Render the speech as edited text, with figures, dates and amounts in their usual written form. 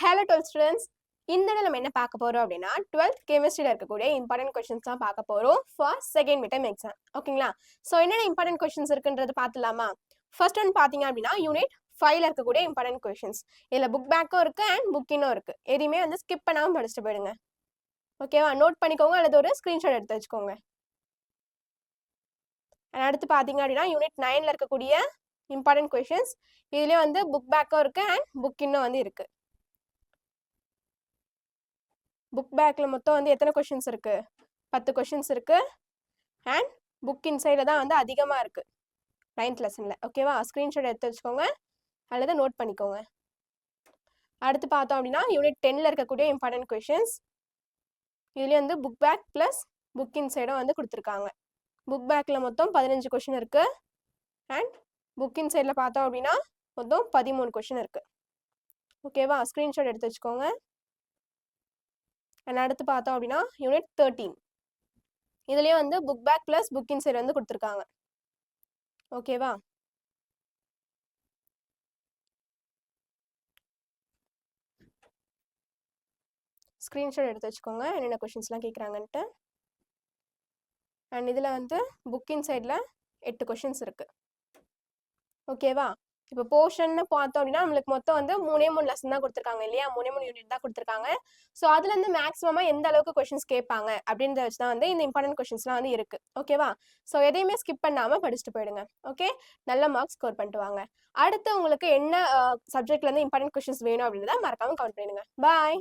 Hello 12th students. இந்த இடம் நம்ம என்ன பார்க்க போறோம் அப்படின்னா 12th கெமிஸ்ட்ரியில் இருக்கக்கூடிய இம்பார்ட்டன்ட் கொஸ்டின்ஸ் தான் பார்க்க போறோம் ஃபார் செகண்ட் மிட்டம் எக்ஸாம். ஓகேங்களா? ஸோ என்னென்ன இம்பார்ட்டன்ட் கொஸ்டின்ஸ் இருக்குன்றது பார்த்துலாமா? ஃபர்ஸ்ட் ஒன் பார்த்தீங்க அப்படின்னா யூனிட் 5ல இருக்கக்கூடிய இம்பார்ட்டன்ட் கொஸ்டின்ஸ். இதில் புக் பேக்கும் இருக்கு அண்ட் புக்கினும் இருக்கு. எதையுமே வந்து ஸ்கிப் பண்ணாமல் படிச்சுட்டு போயிடுங்க. ஓகேவா? நோட் பண்ணிக்கோங்க அல்லது ஒரு ஸ்க்ரீன்ஷாட் எடுத்து வச்சுக்கோங்க. அடுத்து பார்த்தீங்க அப்படின்னா யூனிட் 9ல இருக்கக்கூடிய இம்பார்ட்டன்ட் கொஸ்டின்ஸ். இதுலேயே வந்து புக் பேக்கும் இருக்கு அண்ட் புக்கினும் வந்து இருக்கு. புக் பேக்கில் மொத்தம் வந்து எத்தனை கொஷின்ஸ் இருக்குது? 10 கொஷின்ஸ் இருக்குது அண்ட் புக் இன்சைடில் தான் வந்து அதிகமாக இருக்குது 9th லெசனில். ஓகேவா? ஸ்க்ரீன்ஷாட் எடுத்து வச்சுக்கோங்க அல்லது நோட் பண்ணிக்கோங்க. அடுத்து பார்த்தோம் அப்படின்னா யூனிட் 10ல் இருக்கக்கூடிய இம்பார்ட்டன்ட் கொஷின்ஸ். இதுலேயே வந்து புக் பேக் ப்ளஸ் புக் இன்சைடும் வந்து கொடுத்துருக்காங்க. புக் பேக்கில் மொத்தம் 15 கொஷின் இருக்குது அண்ட் புக் இன்சைடில் பார்த்தோம் அப்படின்னா மொத்தம் 13 கொஷின் இருக்குது. ஓகேவா? ஸ்க்ரீன்ஷாட் எடுத்து வச்சுக்கோங்க. அண்ட் அடுத்து பார்த்தோம் அப்படின்னா யூனிட் 13. இதுலேயே வந்து book back plus book inside வந்து கொடுத்துருக்காங்க. ஓகேவா? ஸ்க்ரீன்ஷாட் எடுத்து வச்சுக்கோங்க என்னென்ன கொஷின்ஸ்லாம் கேட்குறாங்கன்ட்டு. அண்ட் இதில் வந்து புக் இன்சைடில் 8 கொஷின்ஸ் இருக்குது. ஓகேவா? இப்போ போர்ஷன்னு பார்த்தோம் அப்படின்னா நம்மளுக்கு மொத்தம் வந்து 3 லெசன் தான் கொடுத்துருக்காங்க இல்லையா? 3 யூனிட் தான் கொடுத்துருக்காங்க. ஸோ அதுலேருந்து மேக்ஸிமமாக எந்த அளவுக்கு கொஷின்ஸ் கேட்பாங்க அப்படின்றத வச்சு தான் வந்து இந்த இம்பார்ட்டன்ட் கொஷின்ஸ்லாம் வந்து இருக்குது. ஓகேவா? ஸோ எதையுமே ஸ்கிப் பண்ணாமல் படிச்சுட்டு போயிடுங்க. ஓகே? நல்ல மார்க்ஸ் ஸ்கோர் பண்ணிட்டு வாங்க. அடுத்து உங்களுக்கு என்ன சப்ஜெக்ட்லேருந்து இம்பார்ட்டன்ட் கொஷின்ஸ் வேணும் அப்படின்றத மறக்காமல் கமெண்ட் பண்ணிடுங்க. பாய்.